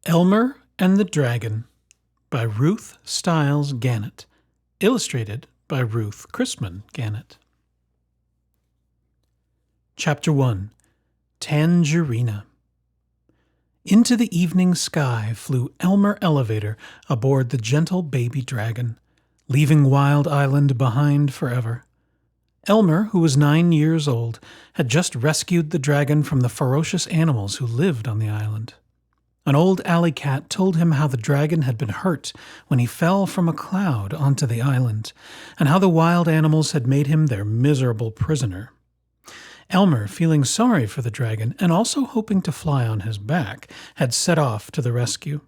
Elmer and the Dragon by Ruth Stiles Gannet. Illustrated by Ruth Chrisman Gannet. Chapter 1. Tangerina. Into the evening sky flew Elmer Elevator aboard the gentle baby dragon, leaving Wild Island behind forever. Elmer, who was 9 years old, had just rescued the dragon from the ferocious animals who lived on the island. An old alley cat told him how the dragon had been hurt when he fell from a cloud onto the island, and how the wild animals had made him their miserable prisoner. Elmer, feeling sorry for the dragon and also hoping to fly on his back, had set off to the rescue.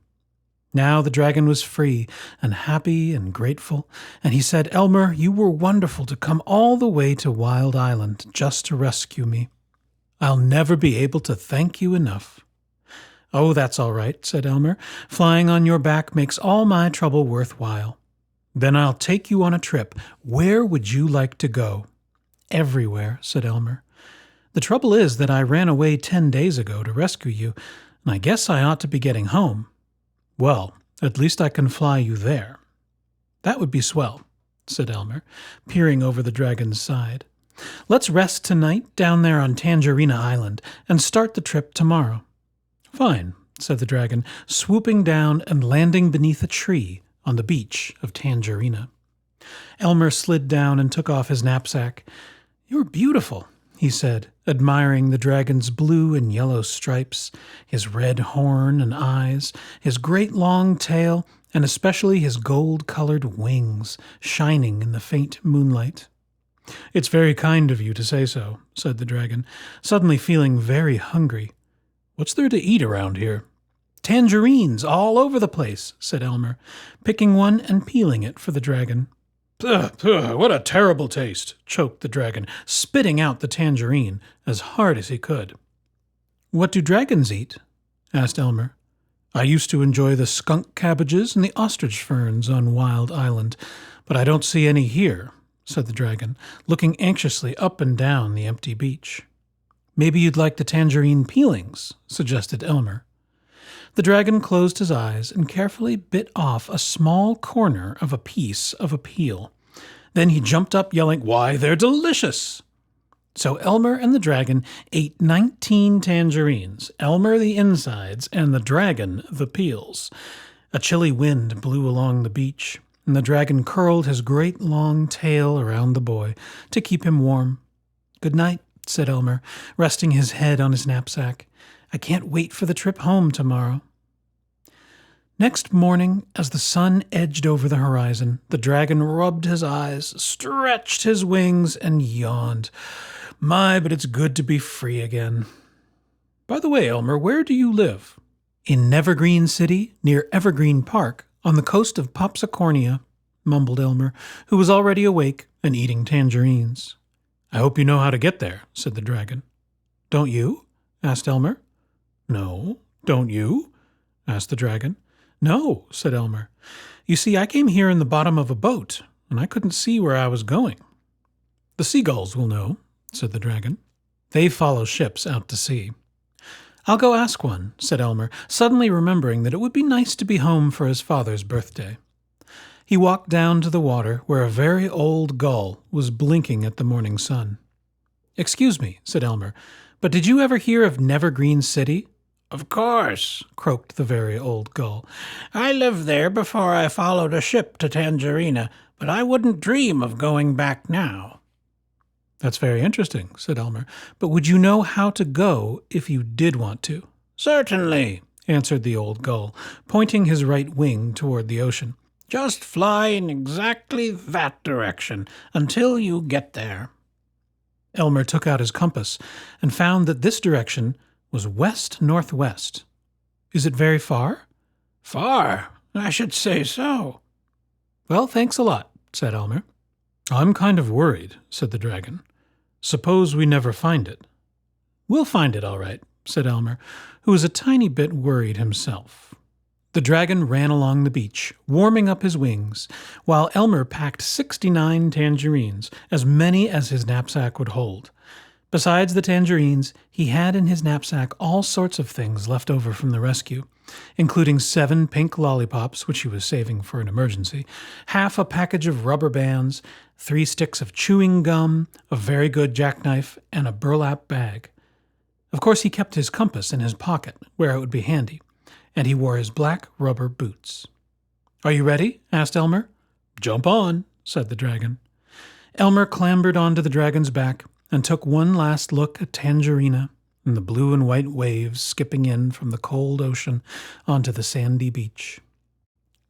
Now the dragon was free and happy and grateful, and he said, "Elmer, you were wonderful to come all the way to Wild Island just to rescue me. I'll never be able to thank you enough." "Oh, that's all right," said Elmer. "Flying on your back makes all my trouble worthwhile. Then I'll take you on a trip. Where would you like to go?" "Everywhere," said Elmer. "The trouble is that I ran away 10 days ago to rescue you, and I guess I ought to be getting home." "Well, at least I can fly you there." "That would be swell," said Elmer, peering over the dragon's side. "Let's rest tonight down there on Tangerina Island and start the trip tomorrow." "Fine," said the dragon, swooping down and landing beneath a tree on the beach of Tangerina. Elmer slid down and took off his knapsack. "You're beautiful," he said, admiring the dragon's blue and yellow stripes, his red horn and eyes, his great long tail, and especially his gold-colored wings, shining in the faint moonlight. "It's very kind of you to say so," said the dragon, suddenly feeling very hungry. "What's there to eat around here?" "Tangerines all over the place," said Elmer, picking one and peeling it for the dragon. "Pugh, pugh, what a terrible taste," choked the dragon, spitting out the tangerine as hard as he could. "What do dragons eat?" asked Elmer. "I used to enjoy the skunk cabbages and the ostrich ferns on Wild Island, but I don't see any here," said the dragon, looking anxiously up and down the empty beach. "Maybe you'd like the tangerine peelings," suggested Elmer. The dragon closed his eyes and carefully bit off a small corner of a piece of a peel. Then he jumped up, yelling, "Why, they're delicious!" So Elmer and the dragon ate 19 tangerines, Elmer the insides and the dragon the peels. A chilly wind blew along the beach, and the dragon curled his great long tail around the boy to keep him warm. "Good night," said Elmer, resting his head on his knapsack. "I can't wait for the trip home tomorrow." Next morning, as the sun edged over the horizon, the dragon rubbed his eyes, stretched his wings, and yawned. "My, but it's good to be free again." "By the way, Elmer, where do you live?" "In Nevergreen City, near Evergreen Park, on the coast of Popsicornia," mumbled Elmer, who was already awake and eating tangerines. "I hope you know how to get there," said the dragon. "Don't you?" asked Elmer. "No, don't you?" asked the dragon. "No," said Elmer. "You see, I came here in the bottom of a boat, and I couldn't see where I was going." "The seagulls will know," said the dragon. "They follow ships out to sea." "I'll go ask one," said Elmer, suddenly remembering that it would be nice to be home for his father's birthday. He walked down to the water where a very old gull was blinking at the morning sun. "Excuse me," said Elmer, "but did you ever hear of Nevergreen City?" "Of course," croaked the very old gull. "I lived there before I followed a ship to Tangerina, but I wouldn't dream of going back now." "That's very interesting," said Elmer, "but would you know how to go if you did want to?" "Certainly," answered the old gull, pointing his right wing toward the ocean. "Just fly in exactly that direction until you get there." Elmer took out his compass and found that this direction was west-northwest. "Is it very far?" "Far? I should say so." "Well, thanks a lot," said Elmer. "I'm kind of worried," said the dragon. "Suppose we never find it." "We'll find it all right," said Elmer, who was a tiny bit worried himself. The dragon ran along the beach, warming up his wings, while Elmer packed 69 tangerines, as many as his knapsack would hold. Besides the tangerines, he had in his knapsack all sorts of things left over from the rescue, including 7 pink lollipops, which he was saving for an emergency, half a package of rubber bands, 3 sticks of chewing gum, a very good jackknife, and a burlap bag. Of course, he kept his compass in his pocket, where it would be handy, and he wore his black rubber boots. "Are you ready?" asked Elmer. "Jump on," said the dragon. Elmer clambered onto the dragon's back and took one last look at Tangerina and the blue and white waves skipping in from the cold ocean onto the sandy beach.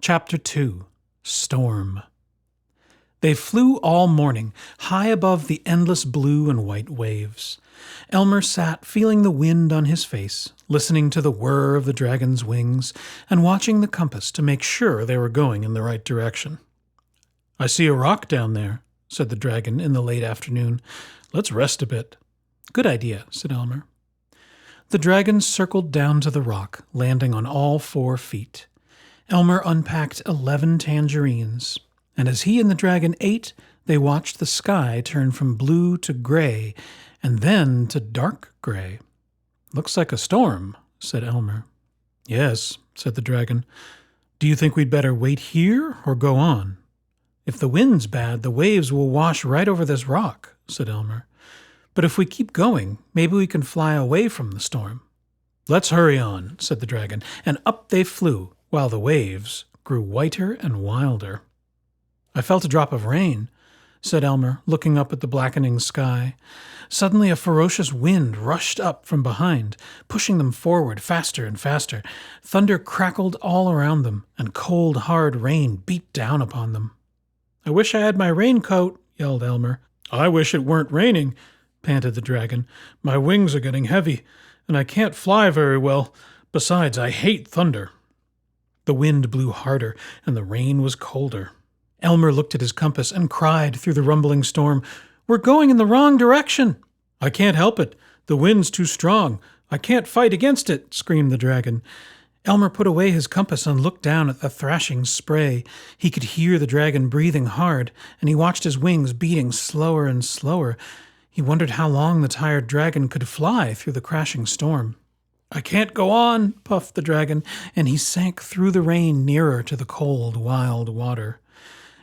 Chapter 2. Storm. They flew all morning, high above the endless blue and white waves. Elmer sat feeling the wind on his face, listening to the whir of the dragon's wings, and watching the compass to make sure they were going in the right direction. "I see a rock down there," said the dragon in the late afternoon. "Let's rest a bit." "Good idea," said Elmer. The dragon circled down to the rock, landing on all 4 feet. Elmer unpacked 11 tangerines, and as he and the dragon ate, they watched the sky turn from blue to gray, and then to dark gray. "Looks like a storm," said Elmer. "Yes," said the dragon. "Do you think we'd better wait here or go on?" "If the wind's bad, the waves will wash right over this rock," said Elmer. "But if we keep going, maybe we can fly away from the storm." "Let's hurry on," said the dragon, and up they flew, while the waves grew whiter and wilder. "I felt a drop of rain," said Elmer, looking up at the blackening sky. Suddenly a ferocious wind rushed up from behind, pushing them forward faster and faster. Thunder crackled all around them, and cold, hard rain beat down upon them. "I wish I had my raincoat," yelled Elmer. "I wish it weren't raining," panted the dragon. "My wings are getting heavy, and I can't fly very well. Besides, I hate thunder." The wind blew harder, and the rain was colder. Elmer looked at his compass and cried through the rumbling storm, "We're going in the wrong direction." "I can't help it. The wind's too strong. I can't fight against it," screamed the dragon. Elmer put away his compass and looked down at the thrashing spray. He could hear the dragon breathing hard, and he watched his wings beating slower and slower. He wondered how long the tired dragon could fly through the crashing storm. "I can't go on," puffed the dragon, and he sank through the rain nearer to the cold, wild water.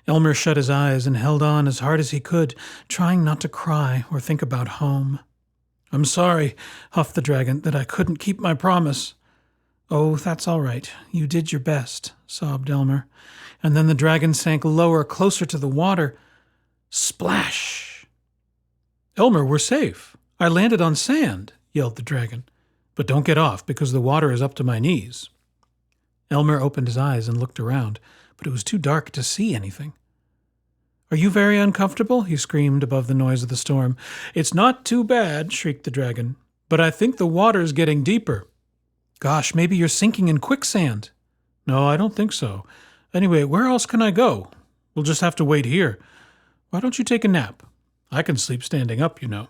Elmer shut his eyes and held on as hard as he could, trying not to cry or think about home. "I'm sorry," huffed the dragon, "that I couldn't keep my promise." "Oh, that's all right. You did your best," sobbed Elmer. And then the dragon sank lower, closer to the water. Splash! "Elmer, we're safe. I landed on sand," yelled the dragon. "But don't get off, because the water is up to my knees." Elmer opened his eyes and looked around, but it was too dark to see anything. "Are you very uncomfortable?" he screamed above the noise of the storm. "It's not too bad," shrieked the dragon, "but I think the water's getting deeper." "Gosh, maybe you're sinking in quicksand." "No, I don't think so. Anyway, where else can I go? We'll just have to wait here. Why don't you take a nap? I can sleep standing up, you know."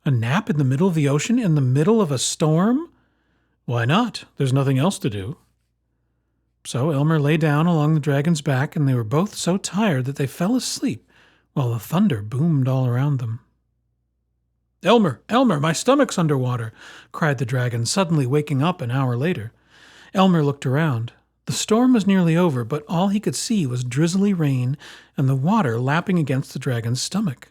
"A nap in the middle of the ocean, in the middle of a storm?" "Why not? There's nothing else to do." So Elmer lay down along the dragon's back, and they were both so tired that they fell asleep while the thunder boomed all around them. "Elmer, Elmer, my stomach's underwater," cried the dragon, suddenly waking up an hour later. Elmer looked around. The storm was nearly over, but all he could see was drizzly rain and the water lapping against the dragon's stomach.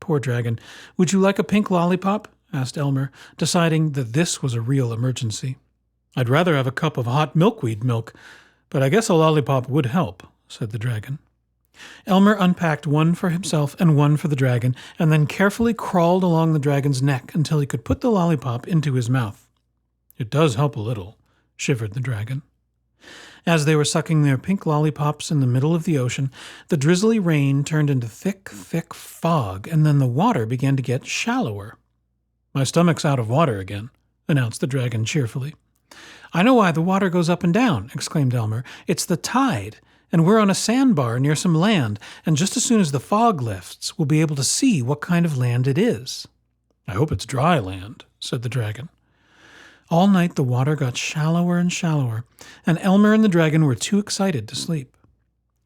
"Poor dragon. Would you like a pink lollipop?" asked Elmer, deciding that this was a real emergency. "I'd rather have a cup of hot milkweed milk, but I guess a lollipop would help," said the dragon. Elmer unpacked one for himself and one for the dragon, and then carefully crawled along the dragon's neck until he could put the lollipop into his mouth. "It does help a little," shivered the dragon. As they were sucking their pink lollipops in the middle of the ocean, the drizzly rain turned into thick, thick fog, and then the water began to get shallower. "My stomach's out of water again," announced the dragon cheerfully. "I know why the water goes up and down," exclaimed Elmer. "It's the tide, and we're on a sandbar near some land, and just as soon as the fog lifts, we'll be able to see what kind of land it is." "I hope it's dry land," said the dragon. All night the water got shallower and shallower, and Elmer and the dragon were too excited to sleep.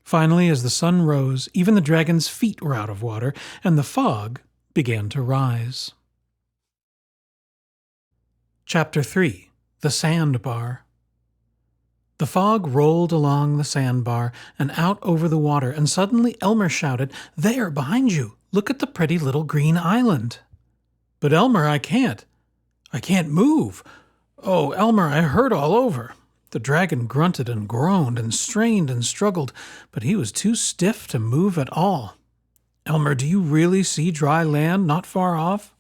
Finally, as the sun rose, even the dragon's feet were out of water, and the fog began to rise. Chapter 3. The Sandbar. The fog rolled along the sandbar and out over the water, and suddenly Elmer shouted, "There, behind you! Look at the pretty little green island!" "But Elmer, I can't move! Oh, Elmer, I hurt all over!" The dragon grunted and groaned and strained and struggled, but he was too stiff to move at all. "Elmer, do you really see dry land not far off?"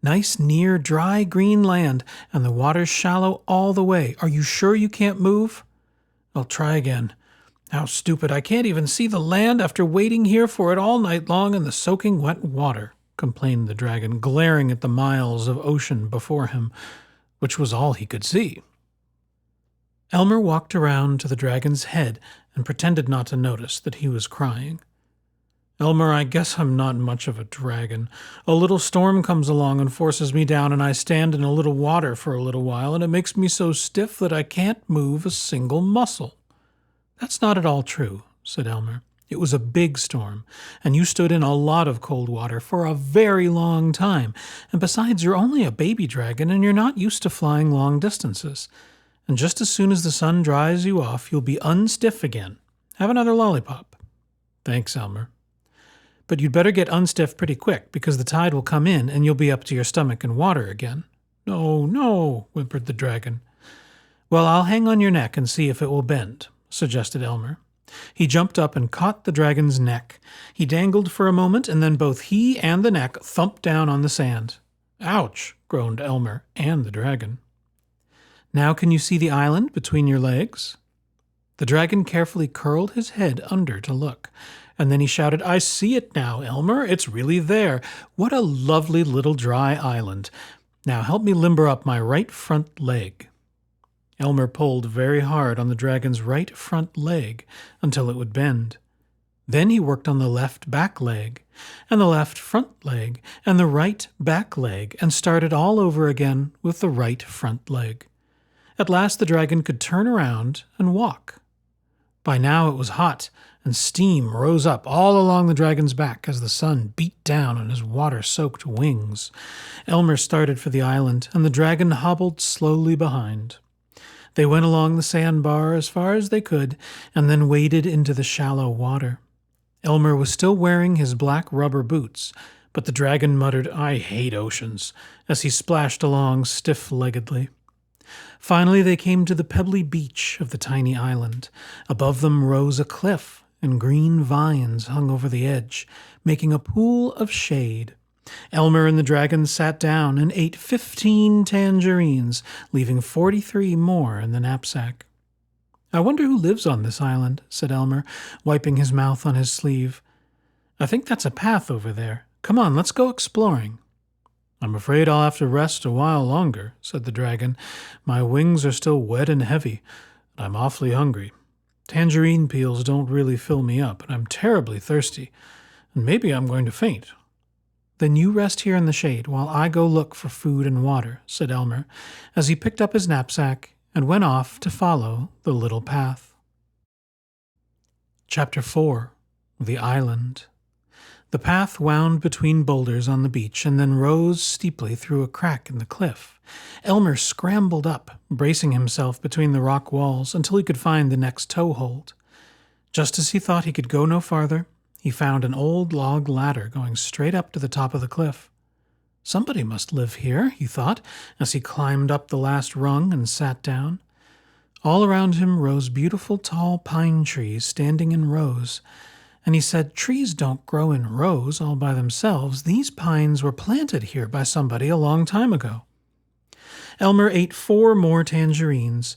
"Nice, near, dry, green land, and the water's shallow all the way. Are you sure you can't move?" "I'll try again. How stupid! I can't even see the land after waiting here for it all night long in the soaking wet water," complained the dragon, glaring at the miles of ocean before him, which was all he could see. Elmer walked around to the dragon's head and pretended not to notice that he was crying. "Elmer, I guess I'm not much of a dragon. A little storm comes along and forces me down, and I stand in a little water for a little while, and it makes me so stiff that I can't move a single muscle." "That's not at all true," said Elmer. "It was a big storm, and you stood in a lot of cold water for a very long time. And besides, you're only a baby dragon, and you're not used to flying long distances. And just as soon as the sun dries you off, you'll be unstiff again. Have another lollipop." "Thanks, Elmer." "But you'd better get unstiff pretty quick, because the tide will come in and you'll be up to your stomach in water again." "No, no," whimpered the dragon. "Well, I'll hang on your neck and see if it will bend," suggested Elmer. He jumped up and caught the dragon's neck. He dangled for a moment, and then both he and the neck thumped down on the sand. "Ouch!" groaned Elmer and the dragon. "Now can you see the island between your legs?" The dragon carefully curled his head under to look, and then he shouted, "I see it now, Elmer. It's really there. What a lovely little dry island. Now help me limber up my right front leg." Elmer pulled very hard on the dragon's right front leg until it would bend. Then he worked on the left back leg, and the left front leg, and the right back leg, and started all over again with the right front leg. At last the dragon could turn around and walk. By now it was hot, and steam rose up all along the dragon's back as the sun beat down on his water-soaked wings. Elmer started for the island, and the dragon hobbled slowly behind. They went along the sandbar as far as they could, and then waded into the shallow water. Elmer was still wearing his black rubber boots, but the dragon muttered, "I hate oceans," as he splashed along stiff-leggedly. Finally they came to the pebbly beach of the tiny island. Above them rose a cliff, and green vines hung over the edge, making a pool of shade. Elmer and the dragon sat down and ate 15 tangerines, leaving 43 more in the knapsack. "I wonder who lives on this island," said Elmer, wiping his mouth on his sleeve. "I think that's a path over there. Come on, let's go exploring." "I'm afraid I'll have to rest a while longer," said the dragon. "My wings are still wet and heavy, and I'm awfully hungry. Tangerine peels don't really fill me up, and I'm terribly thirsty, and maybe I'm going to faint." "Then you rest here in the shade while I go look for food and water," said Elmer, as he picked up his knapsack and went off to follow the little path. Chapter 4. The Island. The path wound between boulders on the beach and then rose steeply through a crack in the cliff. Elmer scrambled up, bracing himself between the rock walls until he could find the next toe-hold. Just as he thought he could go no farther, he found an old log ladder going straight up to the top of the cliff. "Somebody must live here," he thought, as he climbed up the last rung and sat down. All around him rose beautiful tall pine trees standing in rows, and he said, "Trees don't grow in rows all by themselves. These pines were planted here by somebody a long time ago." Elmer ate 4 more tangerines,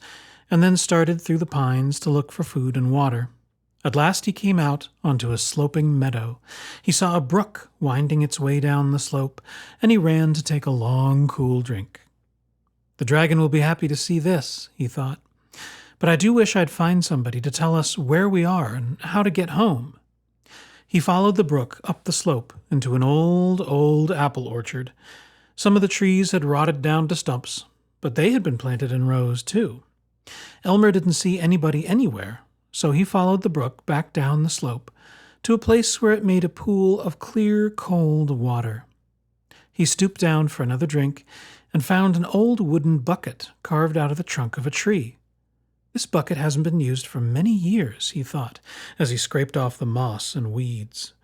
and then started through the pines to look for food and water. At last he came out onto a sloping meadow. He saw a brook winding its way down the slope, and he ran to take a long, cool drink. "The dragon will be happy to see this," he thought. "But I do wish I'd find somebody to tell us where we are and how to get home." He followed the brook up the slope into an old apple orchard. Some of the trees had rotted down to stumps, but they had been planted in rows too. Elmer didn't see anybody anywhere, so he followed the brook back down the slope, to a place where it made a pool of clear, cold water. He stooped down for another drink and found an old wooden bucket carved out of the trunk of a tree. This bucket hasn't been used for many years, he thought, as he scraped off the moss and weeds.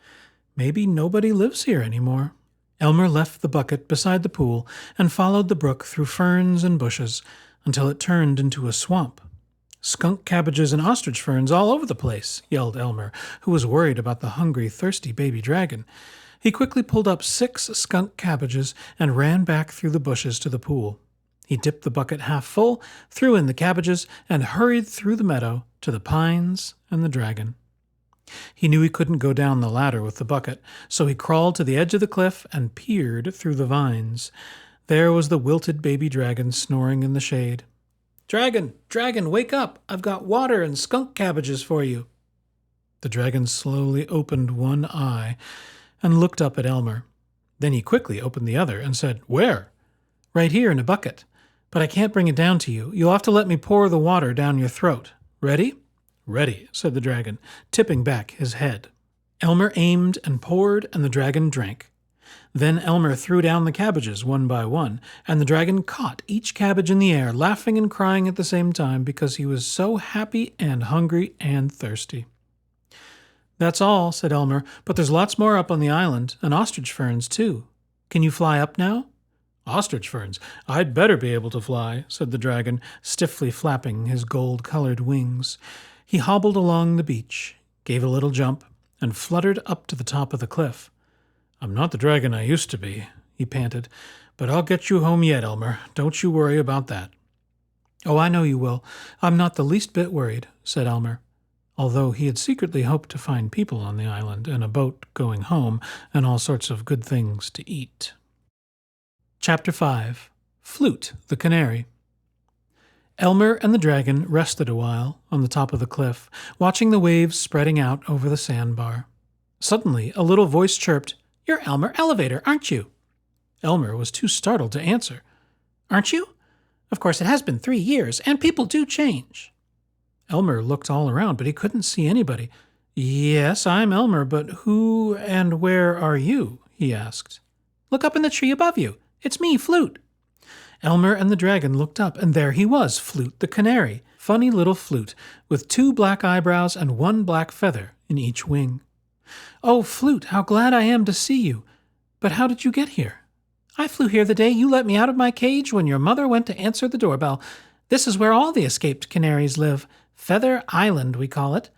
Maybe nobody lives here anymore. Elmer left the bucket beside the pool and followed the brook through ferns and bushes until it turned into a swamp. "Skunk cabbages and ostrich ferns all over the place," yelled Elmer, who was worried about the hungry, thirsty baby dragon. He quickly pulled up 6 skunk cabbages and ran back through the bushes to the pool. He dipped the bucket half full, threw in the cabbages, and hurried through the meadow to the pines and the dragon. He knew he couldn't go down the ladder with the bucket, so he crawled to the edge of the cliff and peered through the vines. There was the wilted baby dragon snoring in the shade. "Dragon, dragon, wake up! I've got water and skunk cabbages for you." The dragon slowly opened one eye and looked up at Elmer. Then he quickly opened the other and said, "Where?" "Right here in a bucket. But I can't bring it down to you. You'll have to let me pour the water down your throat. Ready?" "Ready," said the dragon, tipping back his head. Elmer aimed and poured, and the dragon drank. Then Elmer threw down the cabbages one by one, and the dragon caught each cabbage in the air, laughing and crying at the same time because he was so happy and hungry and thirsty. "That's all," said Elmer, "but there's lots more up on the island, and ostrich ferns, too. Can you fly up now?" "Ostrich ferns? I'd better be able to fly," said the dragon, stiffly flapping his gold-colored wings. He hobbled along the beach, gave a little jump, and fluttered up to the top of the cliff. "I'm not the dragon I used to be," he panted, "but I'll get you home yet, Elmer. Don't you worry about that." "Oh, I know you will. I'm not the least bit worried," said Elmer, although he had secretly hoped to find people on the island and a boat going home and all sorts of good things to eat. Chapter 5. Flute, the Canary. Elmer and the dragon rested a while on the top of the cliff, watching the waves spreading out over the sandbar. Suddenly, a little voice chirped, "You're Elmer Elevator, aren't you?" Elmer was too startled to answer. "Aren't you? Of course, it has been 3 years, and people do change." Elmer looked all around, but he couldn't see anybody. "Yes, I'm Elmer, but who and where are you?" he asked. "Look up in the tree above you. It's me, Flute." Elmer and the dragon looked up, and there he was, Flute the Canary, funny little Flute, with 2 black eyebrows and 1 black feather in each wing. "Oh, Flute, how glad I am to see you. But how did you get here?" "I flew here the day you let me out of my cage when your mother went to answer the doorbell. This is where all the escaped canaries live. Feather Island, we call it.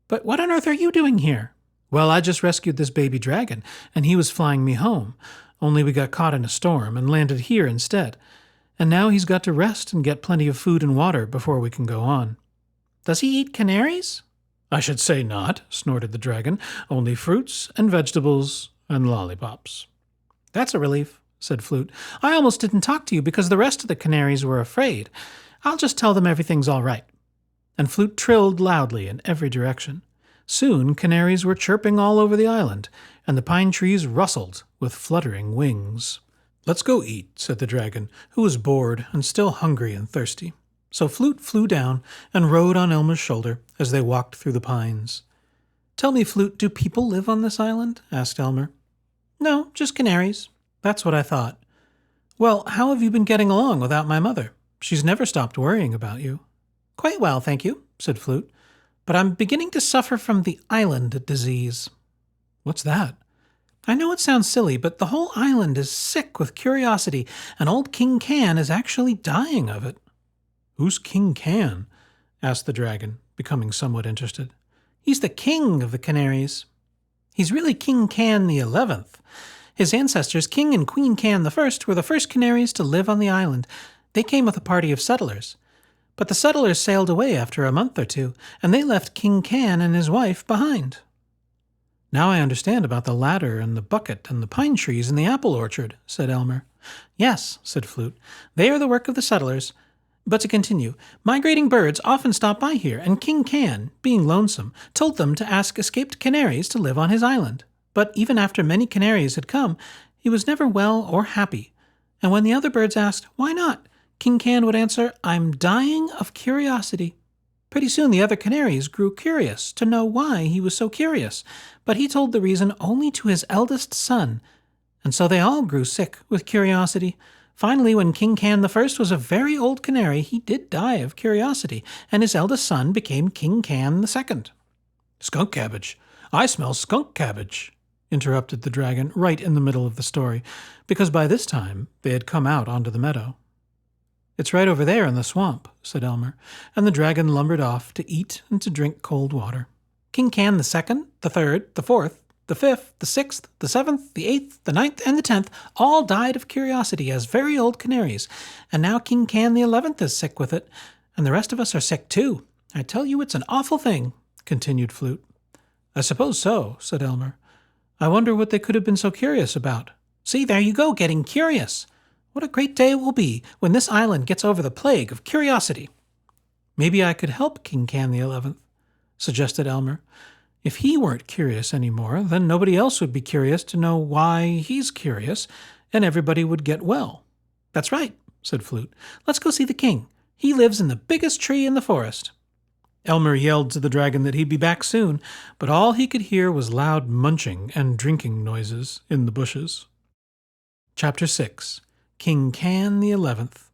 But what on earth are you doing here?" "Well, I just rescued this baby dragon, and he was flying me home. Only we got caught in a storm and landed here instead. And now he's got to rest and get plenty of food and water before we can go on." "Does he eat canaries?" "I should say not," snorted the dragon. "Only fruits and vegetables and lollipops." "That's a relief," said Flute. "I almost didn't talk to you because the rest of the canaries were afraid. I'll just tell them everything's all right." And Flute trilled loudly in every direction. Soon canaries were chirping all over the island, and the pine trees rustled with fluttering wings. "Let's go eat," said the dragon, who was bored and still hungry and thirsty. So Flute flew down and rode on Elmer's shoulder as they walked through the pines. "Tell me, Flute, do people live on this island?" asked Elmer. "No, just canaries." "That's what I thought. Well, how have you been getting along without my mother? She's never stopped worrying about you." "Quite well, thank you," said Flute. "But I'm beginning to suffer from the island disease." "What's that?" "I know it sounds silly, but the whole island is sick with curiosity, and old King Can is actually dying of it." "Who's King Can?" asked the dragon, becoming somewhat interested. "He's the king of the canaries. He's really King Can the 11th. His ancestors, King and Queen Can the First, were the first canaries to live on the island. They came with a party of settlers. But the settlers sailed away after a month or 2, and they left King Can and his wife behind." "Now I understand about the ladder and the bucket and the pine trees and the apple orchard," said Elmer. "Yes," said Flute. "They are the work of the settlers. But to continue, migrating birds often stop by here, and King Can, being lonesome, told them to ask escaped canaries to live on his island. But even after many canaries had come, he was never well or happy. And when the other birds asked, 'Why not?' King Can would answer, 'I'm dying of curiosity.'" Pretty soon the other canaries grew curious to know why he was so curious, but he told the reason only to his eldest son, and so they all grew sick with curiosity. Finally, when King Can the First was a very old canary, he did die of curiosity, and his eldest son became King Can the Second. "Skunk cabbage! I smell skunk cabbage!" interrupted the dragon right in the middle of the story, because by this time they had come out onto the meadow. "It's right over there in the swamp," said Elmer, and the dragon lumbered off to eat and to drink cold water. King Can the Second, the Third, the Fourth, the Fifth, the Sixth, the Seventh, the Eighth, the Ninth, and the 10th all died of curiosity as very old canaries, and now King Can the 11th is sick with it, and the rest of us are sick too. I tell you it's an awful thing," continued Flute. "I suppose so," said Elmer. "I wonder what they could have been so curious about." "See, there you go, getting curious. What a great day it will be when this island gets over the plague of curiosity." "Maybe I could help King Can the 11th, suggested Elmer. "If he weren't curious any more, then nobody else would be curious to know why he's curious, and everybody would get well." "That's right," said Flute. "Let's go see the king. He lives in the biggest tree in the forest." Elmer yelled to the dragon that he'd be back soon, but all he could hear was loud munching and drinking noises in the bushes. Chapter 6. King Can the 11th.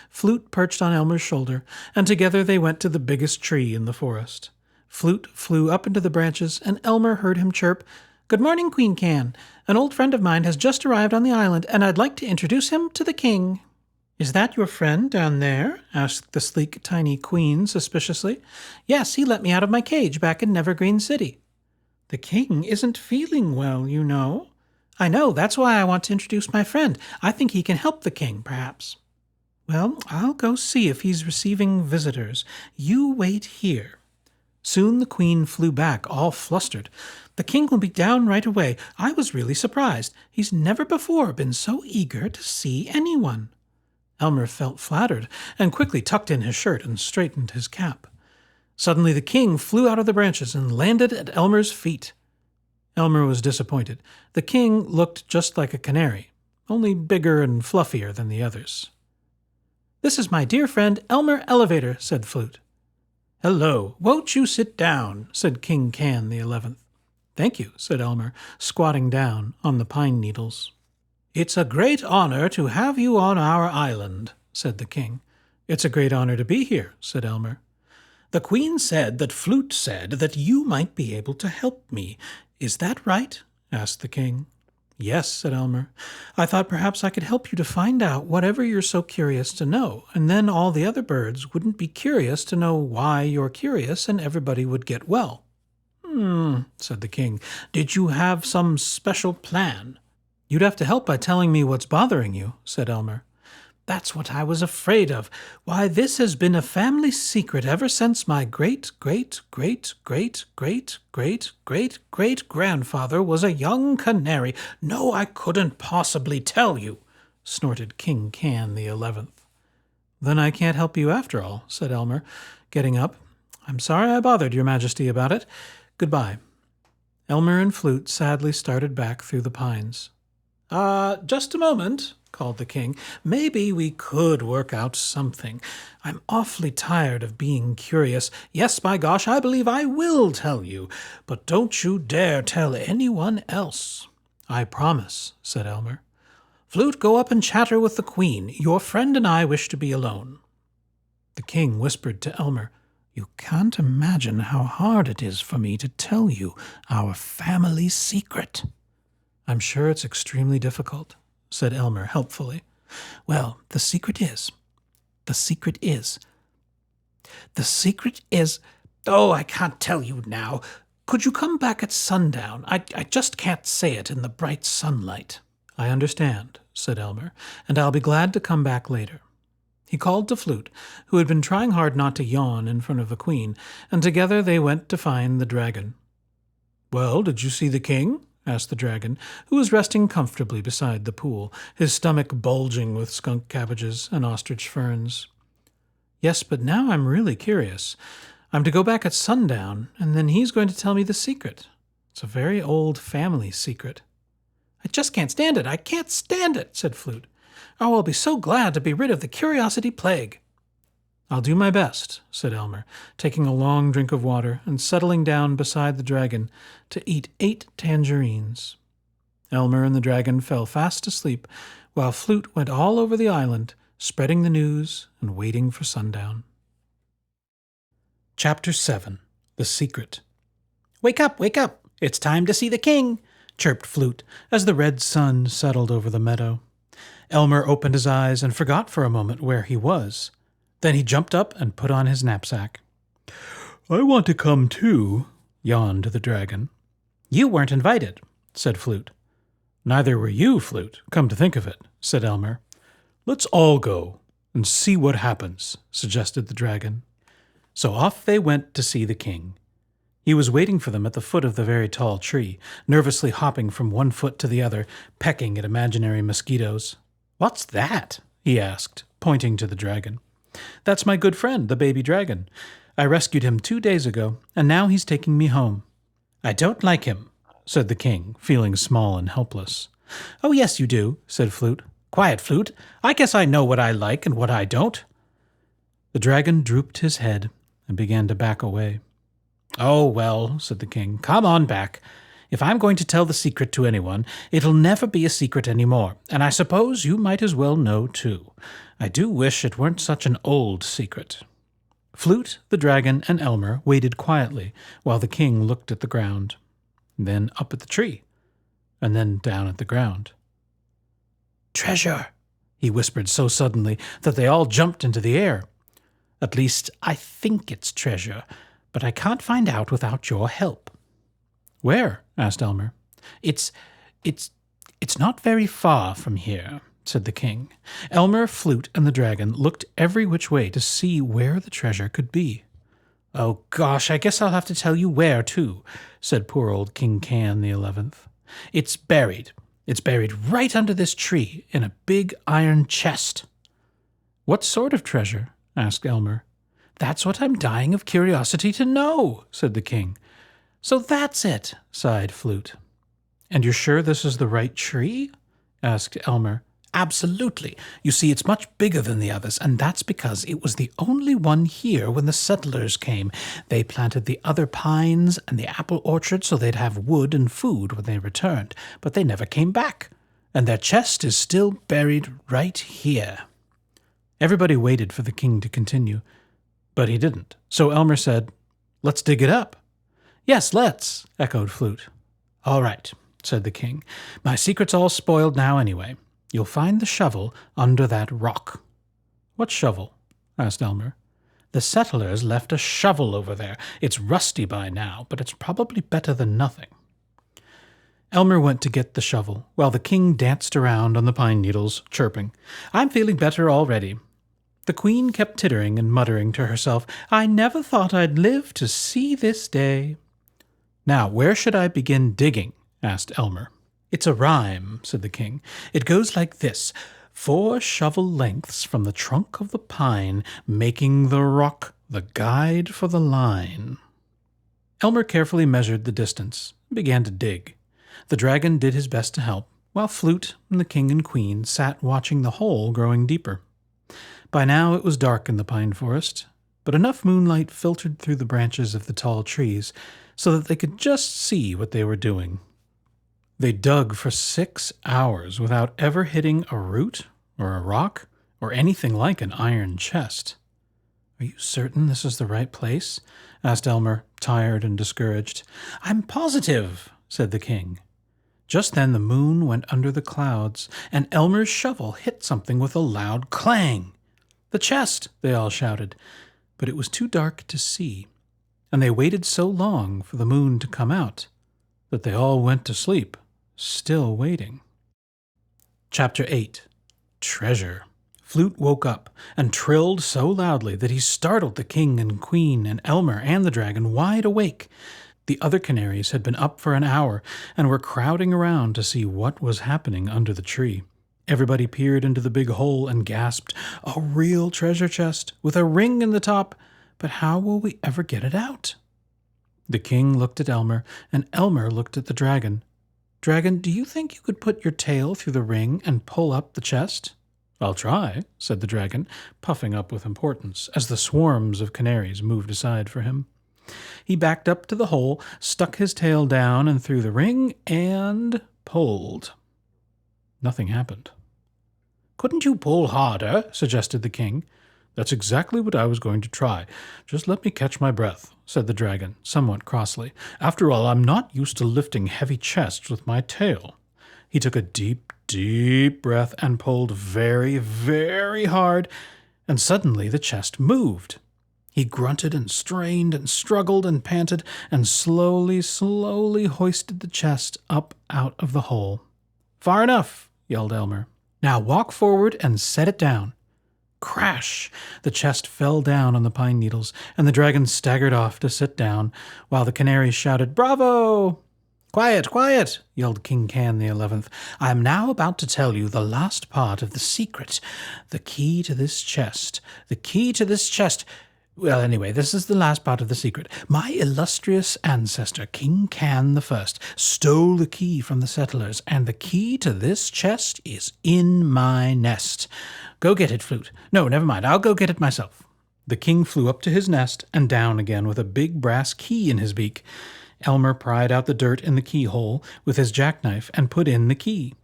Flute perched on Elmer's shoulder, and together they went to the biggest tree in the forest. Flute flew up into the branches, and Elmer heard him chirp, "Good morning, Queen Can. An old friend of mine has just arrived on the island, and I'd like to introduce him to the king." "Is that your friend down there?" asked the sleek, tiny queen suspiciously. "Yes, he let me out of my cage back in Nevergreen City." "The king isn't feeling well, you know." "I know, that's why I want to introduce my friend. I think he can help the king, perhaps." "Well, I'll go see if he's receiving visitors. You wait here." Soon the queen flew back, all flustered. "The king will be down right away. I was really surprised. He's never before been so eager to see anyone." Elmer felt flattered, and quickly tucked in his shirt and straightened his cap. Suddenly the king flew out of the branches and landed at Elmer's feet. Elmer was disappointed. The king looked just like a canary, only bigger and fluffier than the others. "This is my dear friend Elmer Elevator," said Flute. "Hello, won't you sit down?" said King Can the 11th. "Thank you," said Elmer, squatting down on the pine needles. "It's a great honor to have you on our island," said the king. "It's a great honor to be here," said Elmer. "The queen said that Flute said that you might be able to help me. Is that right?" asked the king. "Yes," said Elmer. "I thought perhaps I could help you to find out whatever you're so curious to know, and then all the other birds wouldn't be curious to know why you're curious, and everybody would get well." Said the king. "Did you have some special plan?" "You'd have to help by telling me what's bothering you," said Elmer. "That's what I was afraid of. Why, this has been a family secret ever since my great-great-great-great-great-great-great-great-grandfather was a young canary. No, I couldn't possibly tell you," snorted King Can the 11th. "Then I can't help you after all," said Elmer, getting up. "I'm sorry I bothered your majesty about it. Goodbye." Elmer and Flute sadly started back through the pines. Just a moment," called the king. "Maybe we could work out something. I'm awfully tired of being curious. Yes, by gosh, I believe I will tell you. But don't you dare tell anyone else." "I promise," said Elmer. "Flute, go up and chatter with the queen. Your friend and I wish to be alone." The king whispered to Elmer, "You can't imagine how hard it is for me to tell you our family secret." "I'm sure it's extremely difficult," said Elmer helpfully. "Well, the secret is... Oh, I can't tell you now. Could you come back at sundown? I just can't say it in the bright sunlight." "I understand," said Elmer, "and I'll be glad to come back later." He called to Flute, who had been trying hard not to yawn in front of the queen, and together they went to find the dragon. "Well, did you see the king?" asked the dragon, who was resting comfortably beside the pool, his stomach bulging with skunk cabbages and ostrich ferns. "Yes, but now I'm really curious. I'm to go back at sundown, and then he's going to tell me the secret. It's a very old family secret." "I just can't stand it. I can't stand it," said Flute. "Oh, I'll be so glad to be rid of the curiosity plague." "I'll do my best," said Elmer, taking a long drink of water and settling down beside the dragon to eat 8 tangerines. Elmer and the dragon fell fast asleep, while Flute went all over the island, spreading the news and waiting for sundown. Chapter 7. The Secret. Wake up, wake up! It's time to see the king!" chirped Flute as the red sun settled over the meadow. Elmer opened his eyes and forgot for a moment where he was. Then he jumped up and put on his knapsack. "I want to come too," yawned the dragon. "You weren't invited," said Flute. "Neither were you, Flute, come to think of it," said Elmer. "Let's all go and see what happens," suggested the dragon. So off they went to see the king. He was waiting for them at the foot of the very tall tree, nervously hopping from one foot to the other, pecking at imaginary mosquitoes. "What's that?" he asked, pointing to the dragon. "That's my good friend, the baby dragon. I rescued him 2 days ago, and now he's taking me home." "I don't like him," said the king, feeling small and helpless. "Oh, yes, you do," said Flute. "Quiet, Flute. I guess I know what I like and what I don't." The dragon drooped his head and began to back away. "Oh, well," said the king, "come on back. If I'm going to tell the secret to anyone, it'll never be a secret any more, and I suppose you might as well know, too. I do wish it weren't such an old secret." Flute, the dragon, and Elmer waited quietly while the king looked at the ground, then up at the tree, and then down at the ground. "Treasure," he whispered so suddenly that they all jumped into the air. "At least, I think it's treasure, but I can't find out without your help." "Where?" asked Elmer. It's not very far from here," said the king. Elmer, Flute, and the dragon looked every which way to see where the treasure could be. "Oh, gosh, I guess I'll have to tell you where, too," said poor old King Can the 11th. It's buried right under this tree in a big iron chest." "What sort of treasure?" asked Elmer. "That's what I'm dying of curiosity to know," said the king. "So that's it," sighed Flute. "And you're sure this is the right tree?" asked Elmer. "Absolutely. You see, it's much bigger than the others, and that's because it was the only one here when the settlers came. They planted the other pines and the apple orchard so they'd have wood and food when they returned, but they never came back, and their chest is still buried right here." Everybody waited for the king to continue, but he didn't. So Elmer said, "Let's dig it up." "Yes, let's," echoed Flute. "All right," said the king. "My secret's all spoiled now anyway. You'll find the shovel under that rock." "What shovel?" asked Elmer. "The settlers left a shovel over there. It's rusty by now, but it's probably better than nothing." Elmer went to get the shovel, while the king danced around on the pine needles, chirping, "I'm feeling better already." The queen kept tittering and muttering to herself, "I never thought I'd live to see this day." "Now, where should I begin digging?" asked Elmer. "It's a rhyme," said the king. "It goes like this: 4 shovel lengths from the trunk of the pine, making the rock the guide for the line." Elmer carefully measured the distance and began to dig. The dragon did his best to help, while Flute and the king and queen sat watching the hole growing deeper. By now it was dark in the pine forest, but enough moonlight filtered through the branches of the tall trees so that they could just see what they were doing. They dug for 6 hours without ever hitting a root or a rock or anything like an iron chest. "Are you certain this is the right place?" asked Elmer, tired and discouraged. "I'm positive," said the king. Just then the moon went under the clouds, and Elmer's shovel hit something with a loud clang. "The chest!" they all shouted, but it was too dark to see, and they waited so long for the moon to come out that they all went to sleep, still waiting. Chapter 8. Treasure. Flute woke up and trilled so loudly that he startled the king and queen and Elmer and the dragon wide awake. The other canaries had been up for an hour and were crowding around to see what was happening under the tree. Everybody peered into the big hole and gasped, "A real treasure chest with a ring in the top, but how will we ever get it out?" The king looked at Elmer, and Elmer looked at the dragon. "Dragon, do you think you could put your tail through the ring and pull up the chest?" "I'll try," said the dragon, puffing up with importance, as the swarms of canaries moved aside for him. He backed up to the hole, stuck his tail down and through the ring, and pulled. Nothing happened. "Couldn't you pull harder?" suggested the king. "That's exactly what I was going to try. Just let me catch my breath," said the dragon, somewhat crossly. "After all, I'm not used to lifting heavy chests with my tail." He took a deep, deep breath and pulled very, very hard, and suddenly the chest moved. He grunted and strained and struggled and panted and slowly, slowly hoisted the chest up out of the hole. "Far enough," yelled Elmer. "Now walk forward and set it down." Crash! The chest fell down on the pine needles, and the dragon staggered off to sit down, while the canaries shouted, "Bravo!" "Quiet, quiet!" yelled King Can the 11th. "I am now about to tell you the last part of the secret. The key to this chest. The key to this chest. Well, anyway, this is the last part of the secret. My illustrious ancestor, King Can the First, stole the key from the settlers, and the key to this chest is in my nest. Go get it, Flute. No, never mind. I'll go get it myself." The king flew up to his nest and down again with a big brass key in his beak. Elmer pried out the dirt in the keyhole with his jackknife and put in the key.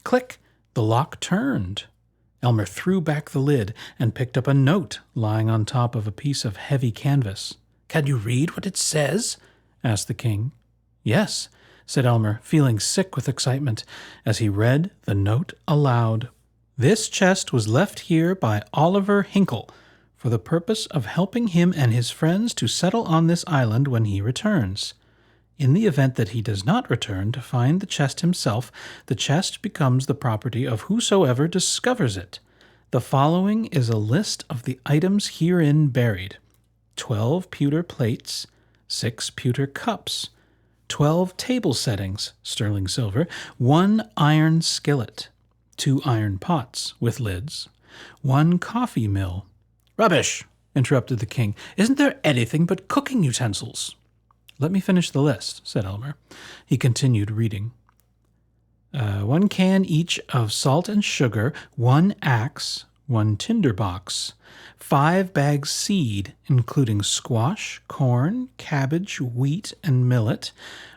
Click! The lock turned. Elmer threw back the lid and picked up a note lying on top of a piece of heavy canvas. "Can you read what it says?" asked the king. "Yes," said Elmer, feeling sick with excitement, as he read the note aloud. "This chest was left here by Oliver Hinkle for the purpose of helping him and his friends to settle on this island when he returns. In the event that he does not return to find the chest himself, the chest becomes the property of whosoever discovers it. The following is a list of the items herein buried: 12 pewter plates, 6 pewter cups, 12 table settings, sterling silver, 1 iron skillet, 2 iron pots with lids, 1 coffee mill." "Rubbish!" interrupted the king. "Isn't there anything but cooking utensils?" "Let me finish the list," said Elmer. He continued reading. 1 can each of salt and sugar, 1 axe, 1 tinder box, 5 bags seed, including squash, corn, cabbage, wheat, and millet,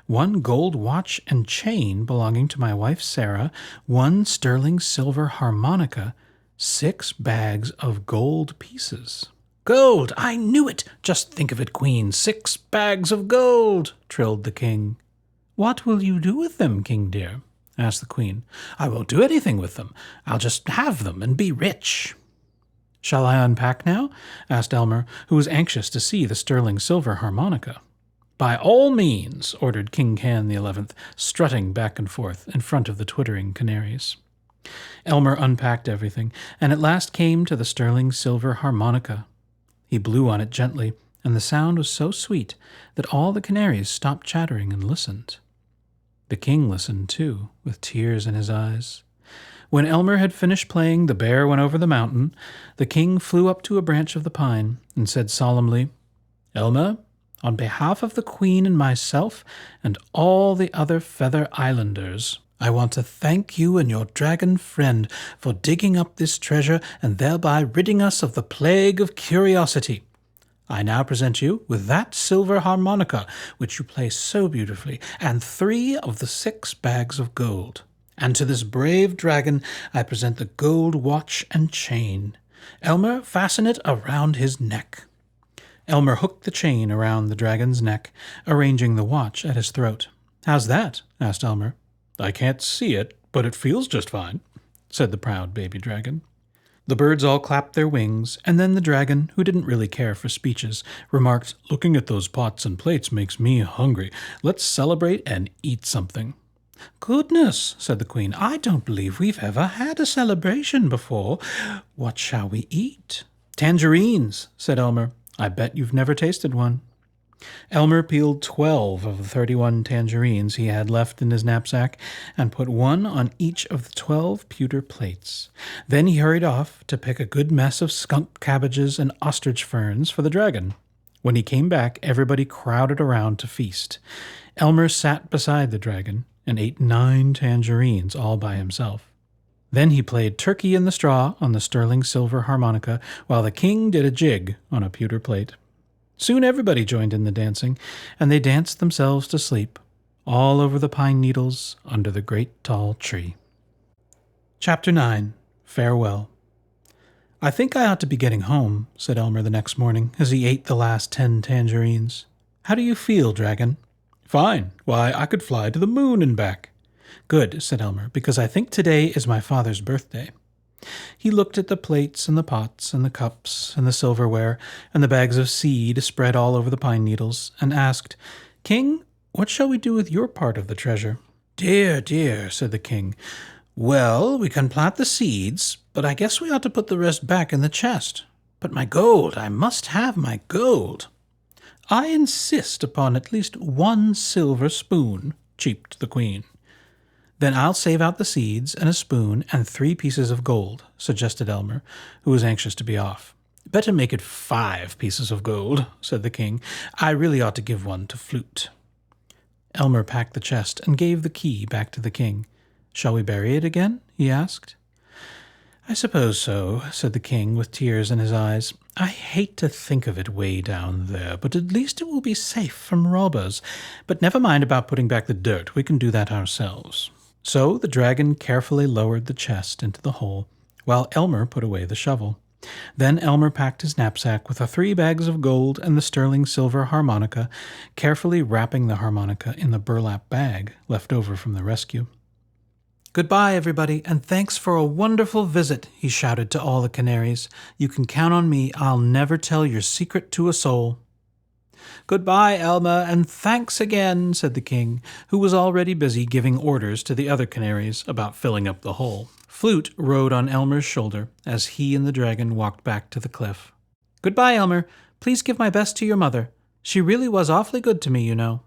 1 gold watch and chain belonging to my wife Sarah, 1 sterling silver harmonica, 6 bags of gold pieces." "Gold! I knew it! Just think of it, Queen! 6 bags of gold!" trilled the king. "What will you do with them, King dear?" asked the queen. "I won't do anything with them. I'll just have them and be rich." "Shall I unpack now?" asked Elmer, who was anxious to see the sterling silver harmonica. "By all means," ordered King Can the 11th, strutting back and forth in front of the twittering canaries. Elmer unpacked everything, and at last came to the sterling silver harmonica. He blew on it gently, and the sound was so sweet that all the canaries stopped chattering and listened. The king listened, too, with tears in his eyes. When Elmer had finished playing The Bear Went Over the Mountain, the king flew up to a branch of the pine and said solemnly, "Elmer, on behalf of the queen and myself and all the other Feather Islanders, I want to thank you and your dragon friend for digging up this treasure and thereby ridding us of the plague of curiosity. I now present you with that silver harmonica, which you play so beautifully, and 3 of the 6 bags of gold. And to this brave dragon I present the gold watch and chain. Elmer, fasten it around his neck." Elmer hooked the chain around the dragon's neck, arranging the watch at his throat. "How's that?" asked Elmer. "I can't see it, but it feels just fine," said the proud baby dragon. The birds all clapped their wings, and then the dragon, who didn't really care for speeches, remarked, "Looking at those pots and plates makes me hungry. Let's celebrate and eat something." "Goodness," said the queen, "I don't believe we've ever had a celebration before. What shall we eat?" "Tangerines," said Elmer. "I bet you've never tasted one." Elmer peeled 12 of the 31 tangerines he had left in his knapsack and put 1 on each of the 12 pewter plates. Then he hurried off to pick a good mess of skunk cabbages and ostrich ferns for the dragon. When he came back, everybody crowded around to feast. Elmer sat beside the dragon and ate 9 tangerines all by himself. Then he played Turkey in the Straw on the sterling silver harmonica, while the king did a jig on a pewter plate. Soon everybody joined in the dancing, and they danced themselves to sleep, all over the pine needles under the great tall tree. Chapter 9. Farewell. "I think I ought to be getting home," said Elmer the next morning, as he ate the last 10 tangerines. "How do you feel, Dragon?" "Fine. Why, I could fly to the moon and back." "Good," said Elmer, "because I think today is my father's birthday." He looked at the plates and the pots and the cups and the silverware and the bags of seed spread all over the pine needles, and asked, "King, what shall we do with your part of the treasure?" "Dear, dear," said the king. "Well, we can plant the seeds, but I guess we ought to put the rest back in the chest. But my gold, I must have my gold." "I insist upon at least 1 silver spoon," cheeped the queen. "Then I'll save out the seeds and a spoon and 3 pieces of gold," suggested Elmer, who was anxious to be off. "Better make it 5 pieces of gold," said the king. "I really ought to give one to Flute." Elmer packed the chest and gave the key back to the king. "Shall we bury it again?" he asked. "I suppose so," said the king, with tears in his eyes. "I hate to think of it way down there, but at least it will be safe from robbers. But never mind about putting back the dirt. We can do that ourselves." So the dragon carefully lowered the chest into the hole, while Elmer put away the shovel. Then Elmer packed his knapsack with the 3 bags of gold and the sterling silver harmonica, carefully wrapping the harmonica in the burlap bag left over from the rescue. "Goodbye, everybody, and thanks for a wonderful visit," he shouted to all the canaries. "You can count on me. I'll never tell your secret to a soul." "Goodbye, Elmer, and thanks again," said the king, who was already busy giving orders to the other canaries about filling up the hole. Flute rode on Elmer's shoulder as he and the dragon walked back to the cliff. "Goodbye, Elmer. Please give my best to your mother. She really was awfully good to me, you know."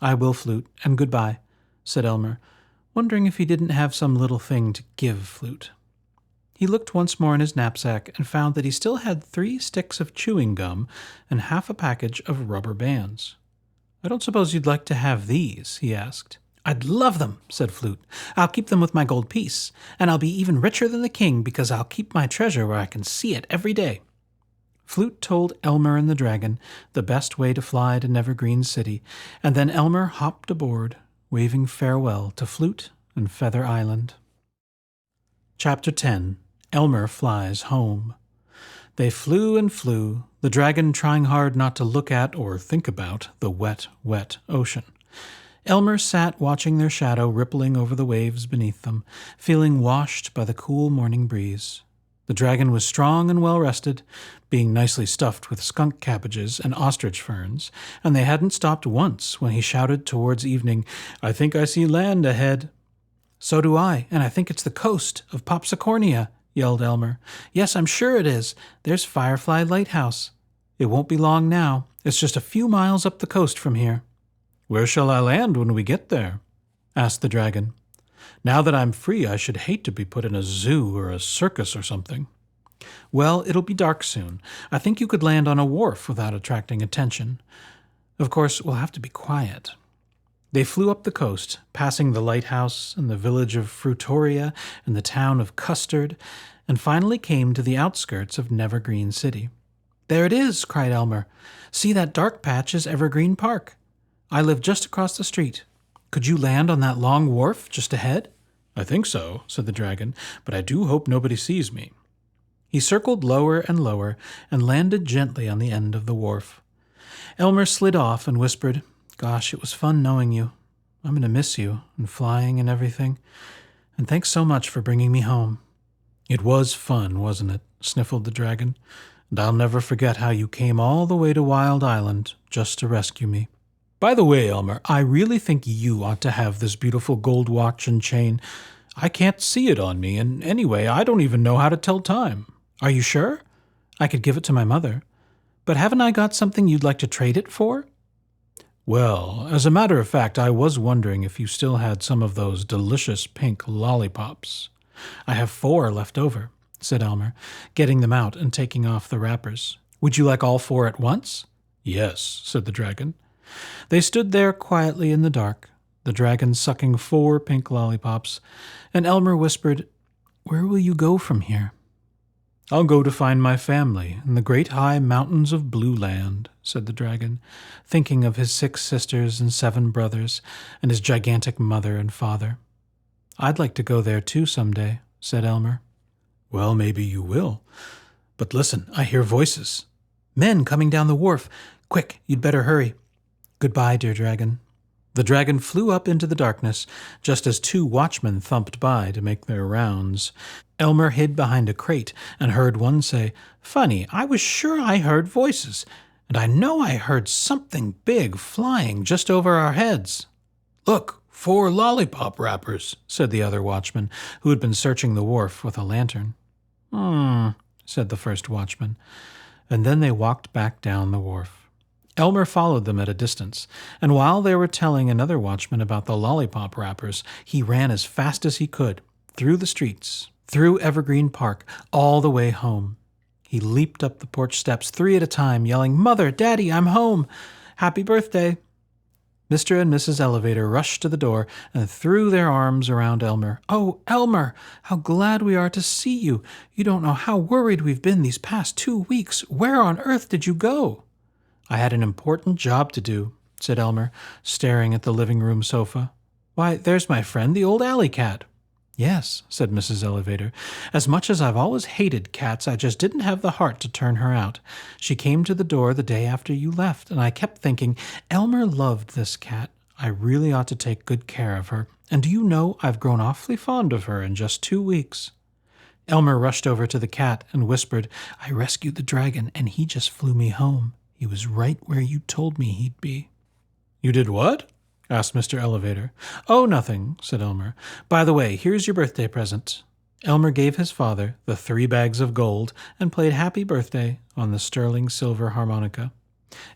"I will, Flute, and goodbye," said Elmer, wondering if he didn't have some little thing to give Flute. He looked once more in his knapsack and found that he still had 3 sticks of chewing gum and half a package of rubber bands. "I don't suppose you'd like to have these?" he asked. "I'd love them," said Flute. "I'll keep them with my gold piece, and I'll be even richer than the king because I'll keep my treasure where I can see it every day." Flute told Elmer and the dragon the best way to fly to Nevergreen City, and then Elmer hopped aboard, waving farewell to Flute and Feather Island. Chapter 10. Elmer Flies Home. They flew and flew, the dragon trying hard not to look at or think about the wet, wet ocean. Elmer sat watching their shadow rippling over the waves beneath them, feeling washed by the cool morning breeze. The dragon was strong and well-rested, being nicely stuffed with skunk cabbages and ostrich ferns, and they hadn't stopped once when he shouted towards evening, "I think I see land ahead." "So do I, and I think it's the coast of Popsicornia," yelled Elmer. "Yes, I'm sure it is. There's Firefly Lighthouse. It won't be long now. It's just a few miles up the coast from here." "Where shall I land when we get there?" asked the dragon. "Now that I'm free, I should hate to be put in a zoo or a circus or something." "Well, it'll be dark soon. I think you could land on a wharf without attracting attention. Of course, we'll have to be quiet." They flew up the coast, passing the lighthouse and the village of Fruitoria and the town of Custard, and finally came to the outskirts of Nevergreen City. "There it is!" cried Elmer. "See, that dark patch is Evergreen Park. I live just across the street. Could you land on that long wharf just ahead?" "I think so," said the dragon, "but I do hope nobody sees me." He circled lower and lower and landed gently on the end of the wharf. Elmer slid off and whispered, "Gosh, it was fun knowing you. I'm going to miss you and flying and everything. And thanks so much for bringing me home." "It was fun, wasn't it?" sniffled the dragon. "And I'll never forget how you came all the way to Wild Island just to rescue me. By the way, Elmer, I really think you ought to have this beautiful gold watch and chain. I can't see it on me, and anyway, I don't even know how to tell time." "Are you sure? I could give it to my mother. But haven't I got something you'd like to trade it for?" "Well, as a matter of fact, I was wondering if you still had some of those delicious pink lollipops." "I have 4 left over," said Elmer, getting them out and taking off the wrappers. "Would you like all 4 at once?" "Yes," said the dragon. They stood there quietly in the dark, the dragon sucking 4 pink lollipops, and Elmer whispered, Where will you go from here?" "I'll go to find my family in the great high mountains of Blue Land," said the dragon, thinking of his 6 sisters and 7 brothers, and his gigantic mother and father. "I'd like to go there too someday," said Elmer. "Well, maybe you will. But listen, I hear voices. Men coming down the wharf. Quick, you'd better hurry. Goodbye, dear dragon." The dragon flew up into the darkness, just as 2 watchmen thumped by to make their rounds. Elmer hid behind a crate and heard one say, "Funny, I was sure I heard voices, and I know I heard something big flying just over our heads." "Look, 4 lollipop wrappers," said the other watchman, who had been searching the wharf with a lantern. Said the first watchman, and then they walked back down the wharf. Elmer followed them at a distance, and while they were telling another watchman about the lollipop wrappers, he ran as fast as he could, through the streets, through Evergreen Park, all the way home. He leaped up the porch steps 3 at a time, yelling, "Mother, Daddy, I'm home! Happy birthday!" Mr. and Mrs. Elevator rushed to the door and threw their arms around Elmer. "Oh, Elmer, how glad we are to see you. You don't know how worried we've been these past 2 weeks. Where on earth did you go?" "I had an important job to do," said Elmer, staring at the living room sofa. "Why, there's my friend, the old alley cat." "Yes," said Mrs. Elevator. "As much as I've always hated cats, I just didn't have the heart to turn her out. She came to the door the day after you left, and I kept thinking, Elmer loved this cat. I really ought to take good care of her. And do you know, I've grown awfully fond of her in just 2 weeks." Elmer rushed over to the cat and whispered, "I rescued the dragon, and he just flew me home. He was right where you told me he'd be." "You did what?" asked Mr. Elevator. "Oh, nothing," said Elmer. "By the way, here's your birthday present." Elmer gave his father the 3 bags of gold and played Happy Birthday on the sterling silver harmonica.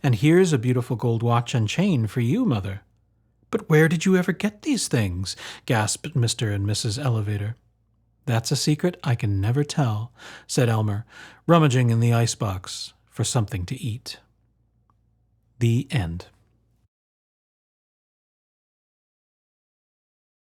"And here's a beautiful gold watch and chain for you, Mother." "But where did you ever get these things?" gasped Mr. and Mrs. Elevator. "That's a secret I can never tell," said Elmer, rummaging in the icebox for something to eat. The end.